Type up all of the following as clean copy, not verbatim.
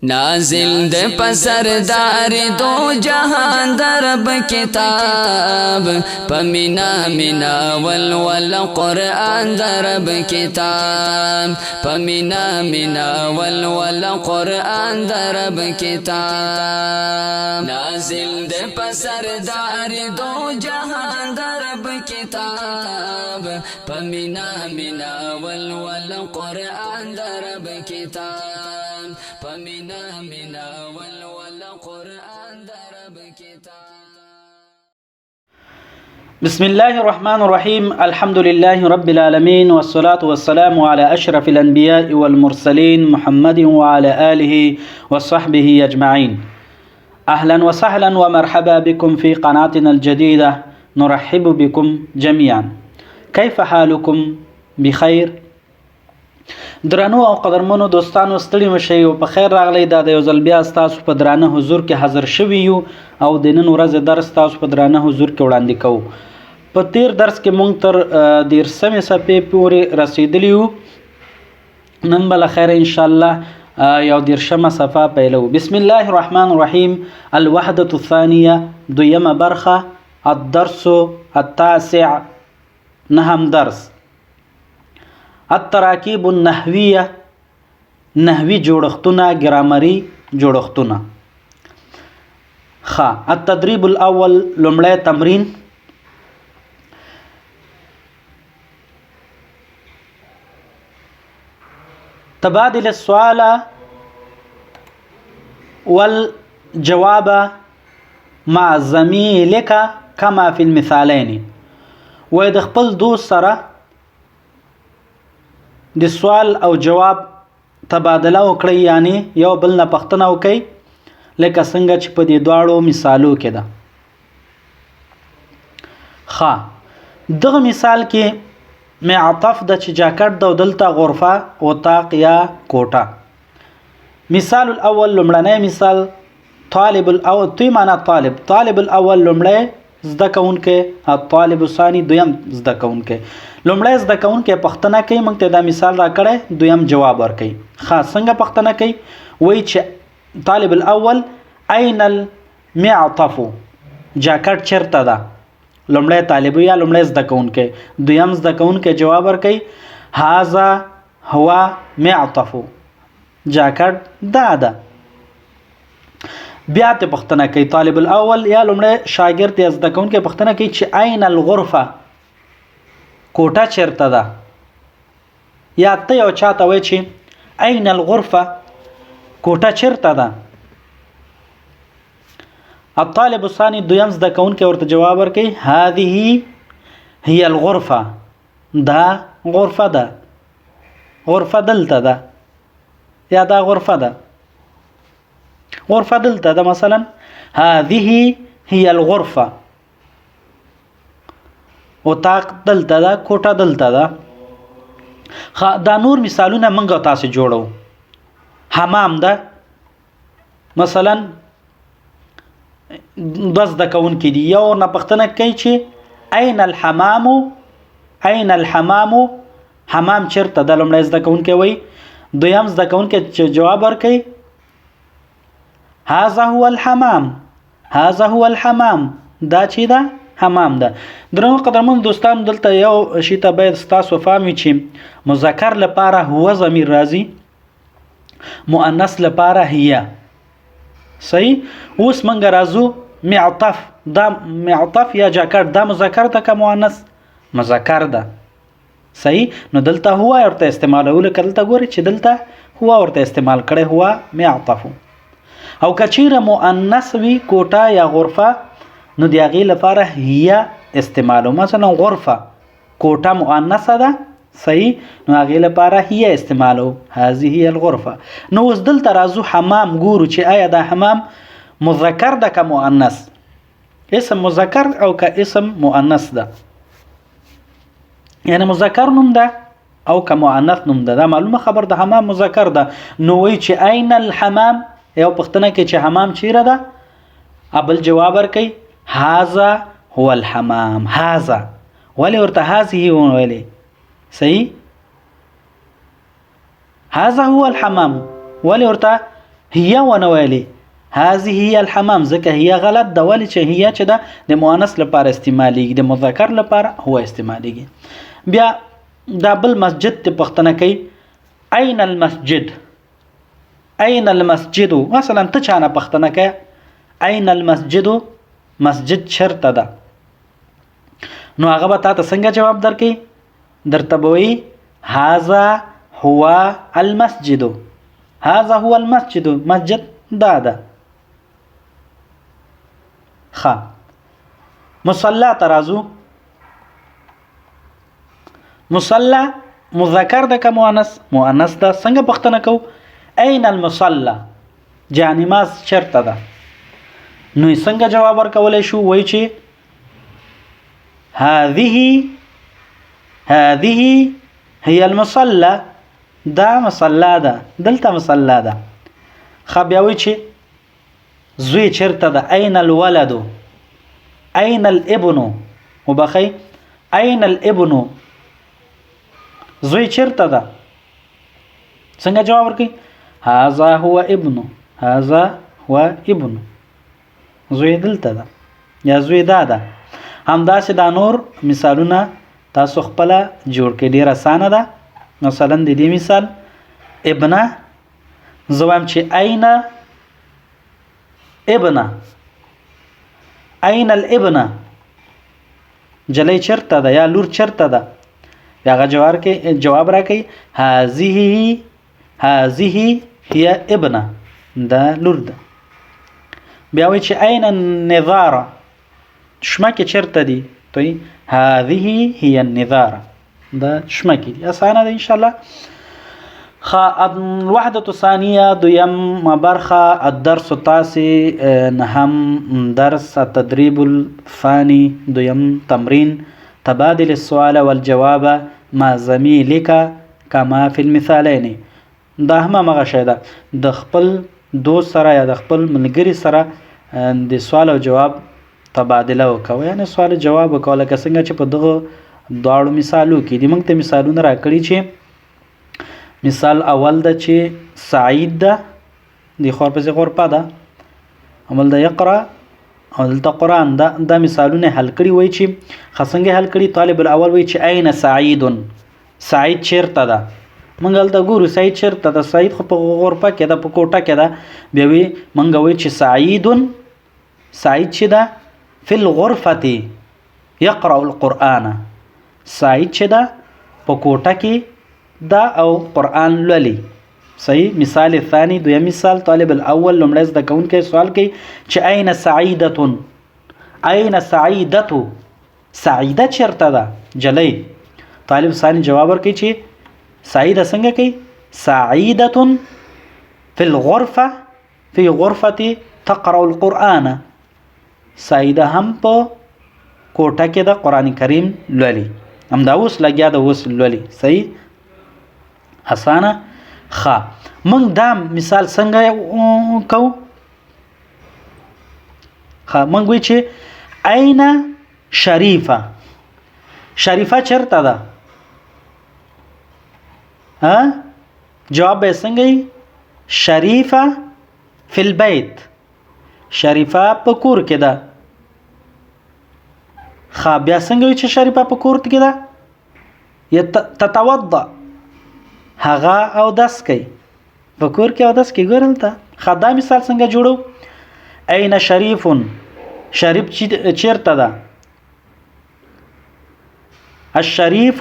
نازل د پسردار دو جهان درب کتاب پمینا منا ول قرآن درب کتاب پمینا منا ول قرآن درب کتاب نازل د پسردار دو جهان درب کتاب پمینا منا ول قرآن درب کتاب پمینا منا ول قرآن درب کتاب. بسم الله الرحمن الرحيم. الحمد لله رب العالمين والصلاة والسلام على أشرف الأنبياء والمرسلين محمد وعلى آله وصحبه أجمعين. أهلا وسهلا ومرحبا بكم في قناتنا الجديدة. نرحب بكم جميعا. كيف حالكم؟ بخير؟ درنو او قدرمنو دوستانو ستړي مشئ او په خیر راغلی. دا د یو ځل بیا ستاسو په درانه حضور کې حاضر شوي یو او د نن ورځې درس تاسو په درانه حضور کې وړاندې کوو. په تیر درس کې مونږ تر 13مې صفحې پورې رسیدلی یو. نن به له خیره انشاءالله یو 13مه صفحه پیلو. بسم الله الرحمن الرحیم. الوحدة الثانیه، دویمه برخه، الدرس التاسع، نهم درس. التراکیب النحویه، نحوی جوړښتونه، ګرامري جوړښتونه. التدریب الاول، لومړی تمرین. تبادل السؤال والجواب مع زميلك كما في المثالين. و د خپل دوست سره د سوال او جواب تبادله وکړئ، یعنی یو بل نه پوښتنه وکړئ لکه څنګه چې په دې دواړو مثالو کې ده. دغه مثال کې معطف د چې جاکټ د دلته غرفه، اتاق یا کوټه. مثال الاول، لومړنی مثال. طالب الاول، توی معنا طالب. طالب الاول لومړی زده کوونکی، الطالب الثاني دویم زده کوونکی. لومړی زده کوونکی پوښتنه کوي، موږ ته دا مثال راکړی، دویم جواب ورکوي. څنګه پوښتنه کوي؟ وایي چې طالب الاول اين المعطف، جاکټ چیرته ده؟ لومړی طالب یا لومړی زده کوونکی. دویم زده کوونکی جواب ورکوي هذا هو معطف، جاکټ دا ده. بیا ته پوښتنه کوي طالب الاول یا لومړی شاګرد یا زده کوونکی پوښتنه کوي چې اين الغرفه، کوټه چیرته ده؟ یا ته یو چاته وایي چې اين الغرفه، کوټه چیرته ده؟ الطالب الثاني، دویم زده کوونکی ورته جواب ورکوي هذه هي الغرفه، دا غرفه ده، غرفه دلته ده، یا دا غرفه ده، غرفه دلته ده. مثلا هذه هي الغرفه، اتاق دلته ده، کوټه دلته ده. دا نور مثالونه موږ تاسو جوړو. حمام ده، مثلا دوه زده کوونکي دي، یو نه پوښتنه کوي چې اين الحمام، اين الحمام، حمام چیرته ده؟ لومړی زده کوونکی وایي. دویم زده کوونکی جواب ورکوي هذا هو الحمام، هذا هو الحمام، دا چې ده حمام ده. درنو قدرمن دوستان، دلته یو شی ته باید ستاسو فهم وي چې مذکر لپاره هو ضمیر راځي، مؤنث لپاره هي. صحیح. اوس موږ راځو معطف. دا معطف یا جاکټ دا مذکر ده که مؤنث؟ مذکر ده. صحیح. نو دلته هو ورته استعمالول، که دلته ګورئ چې دلته هو ورته استعمال کړی، هو معطف. او که چیرې مؤنث وي کوټه یا غرفه، نو د هغې لپاره هي استعمالو. مثلا غرفه، کوټه مؤنثه ده، صحیح، نو هغې لپاره هي استعمالو، هذه هي الغرفه. نو اوس دلته راځو حمام، ګورو چې آیا دا حمام مذکر ده که مؤنث؟ اسم مذکر او که اسم مؤنث ده، یعنی مذکر نوم ده او که مؤنث نوم ده. دا معلومه خبر ده حمام مذکر ده. نو وایي چې اين الحمام، یو پوښتنه کوي چې حمام چیرې ده؟ ابل جواب ورکوي هذا هو الحمام. هذا، ولې ورته هذه ویلې؟ صحیح. هذا هو الحمام، ولې ورته هي ونه ویلې هذه هي الحمام ځکه هي غلط ده ولې چې هي چې ده د مؤنث لپاره استعمالیږي د مذکر لپاره هو استعمالیږي. بیا دا بل مسجد ته پوښتنه کوي اين المسجد اين المسجد مثلا ته چانه پوښتنه کوي اين المسجد مسجد چرته ده نو هغه به تاسو څنګه جواب درکړي درته به وي هذا هو المسجد هذا هو المسجد مسجد دا ده. مصلى ترازو مصلى مذکر ده که مؤنث ده څنګه پوښتنه کو اين المصلى جانماز چرته ده نو څنګه جواب ورکولای شو وای چې هذه هي المصلى دا مصلى ده دلته مصلى ده. بیا وای چې زوی چرته ده اين الولد اين الابن وبخي اين الابن زوی چرته ده څنګه جواب ورکړي هذا هو ابن هذا هو ابن زوی دلته ده یا زوی دا ده. همداسې دا نور مثالونه تاسو خپل جوړ کړئ ډیر اسانه ده. مثلا د دې مثال ابن زوام چې اين ابن اين الابن جلې چرته ده یا لور چرته ده هغه جواب راکړي هذه هي ابن دا لور ده. بیا وایي چې اين النظاره شمکه چرته دي توي هذه هي النظاره دا شمکه دي اسانه ده ان شاء الله. الوحدة الثانية دویم برخة الدرس التاسع نهم درس التدريب الثاني دویم تمرين تبادل السؤال والجواب مع زميلك كما في المثالين. دا هم مغه شی ده د خپل دوست سره یا د خپل ملګری سره د سوال او جواب تبادله وکوي یعنی سوال جواب وکول که څنګه چې په دغه دواړو مثالو کې دي. موږ ته مثالونه راکړي چې مثال اول ده چې سعید ده دی خور پسې خور پا ده عمل ده یقرأ او دلته قرآن ده. دا مثالونه حل کړي وای چې څنګه حل کړي طالب الاول وای چې اين سعید سعید چیرته ده موږ دلته ګورو سعید چیرته ده سعید خو په غرفه کې ده په کوټه کې ده بیا وی موږ وای چې سعید چې ده فی الغرفه یقرأ القرآن سعید چې ده په کوټه کې دا او قرآن لولي. صحیح. مثال الثاني دویم مثال طالب الاول لمړی زده کوونکی سوال کوي چې اين سعیدة اين سعیدة سعیده چیرته ده جلی. طالب ثاني جواب ورکوي چې سعیده څنګه کوي سعیدة في الغرفة في غرفة تقرأ القرآن سعیده هم په کوټه کې د قرآن کریم لولي همدا اوس لګیا ده اوس لولي. صحیح اسانه. من دا مثال څنګه کو من وی چې اين شریفه شریفه چرته ده جواب به څنګه شریفه فی البيت شریفه په کور کې ده. بیا څنګه چې شریفه په کور کې ده تتوضا هغه او داس کوي په کور کې او داس کې ګورل ته خدا مثال څنګه جوړو اين شریف شریف چیرته ده الشریف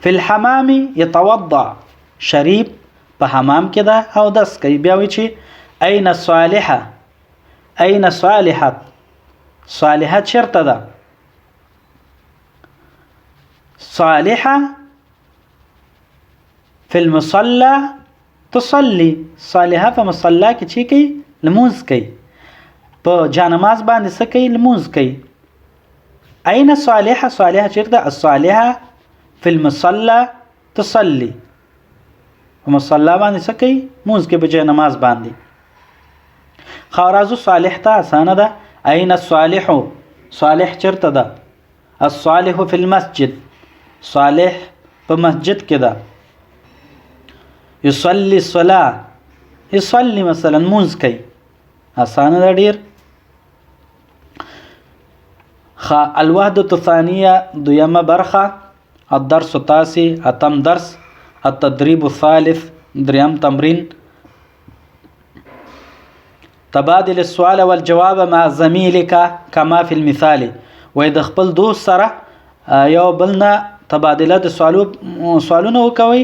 فی الحمام يتوضا شریف په حمام کې ده او داس کوي. بیا وی چې اين صالحه اين صالحه صالحه چیرته ده صالحه في المصلى تصلي صالحه په مصلا کې چی کوي لمونځ کوي په جانماز باندې څه کوي لمونځ کوي. اين صالحه صالحه چیرته الصالحه في المصلى تصلي په مصلا باندې څه کوي مونځ کوي په جانماز باندې. خورازو صالح ته اسانه ده اين الصالح صالح چیرته ده الصالح في المسجد صالح په مسجد کې ده. يصلي الصلاة یصلی مثلا مونځ کوي اسانه ده ډیر. الوحدة الثانیه دویمه برخه الدرس التاسع اتم درس التدریب الثالث دریم تمرین تبادل السؤال والجواب مع زميلك كما في المثال. وای د خپل دوست سره یو بل نه تبادله د سوالونه وکوي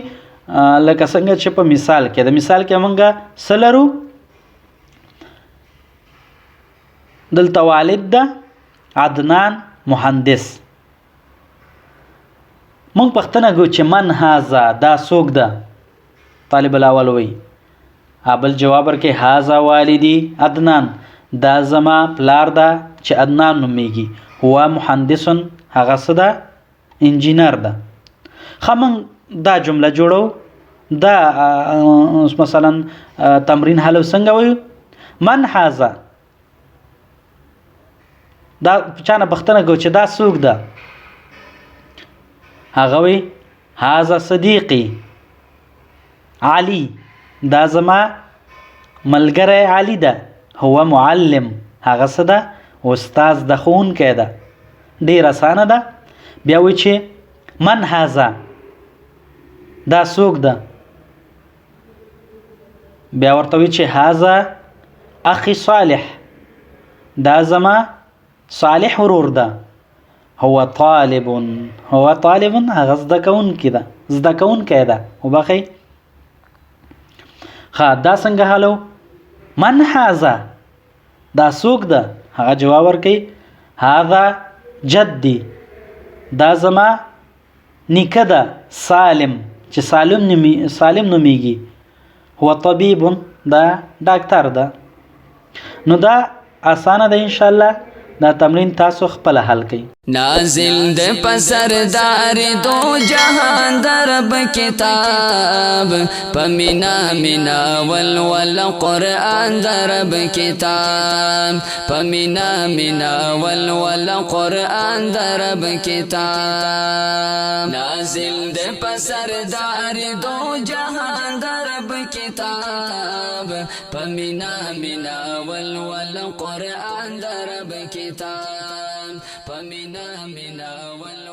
لکه څنګه چې په مثال کې د مثال کې مونږه سلرو دلته والد ده عدنان مهندس مونږ پښتنه کو چې من هاذا دا څوک ده طالب الاول وی ابل جواب ورکې هاذا والدی عدنان دا زما پلار ده چې عدنان نومیږي هو مهندس هغه څه ده انجینر ده. خمن دا جمله جوړو دا مثلا تمرین حل څنګه وایو من هاذا دا چانه پښتنه کو چې دا څوک ده هغه وی هاذا صدیقي علي دا زما ملګری علي ده هو معلم هغه څه ده استاد د ښوونکی ده ډیر اسانه ده. بیا وی چې من هاذا دا څوک ده بیا ورته وی چې هاذا اخي صالح دا زما صالح ورور ده هو طالب هغه زده کوونکی ده وبخي دا څنګه حالو من هاذا دا څوک ده هغه جواب ورکړي هاذا جدي دا زما نیکه ده سالم چې سالم نومیږي هو طبيب دا ډاکټر ده. نو دا اسانه ده ان شاء الله دا تمرین تاسو خپل حل کړئ. نازل د پسردار دو جهان درب کتاب پمینا مینا ول قرآن درب کتاب پمینا مینا ول قرآن درب کتاب نازل د پسردار دو جهان درب کتاب پمینا مینا ول قرآن درب کتاب پمینا مینا ول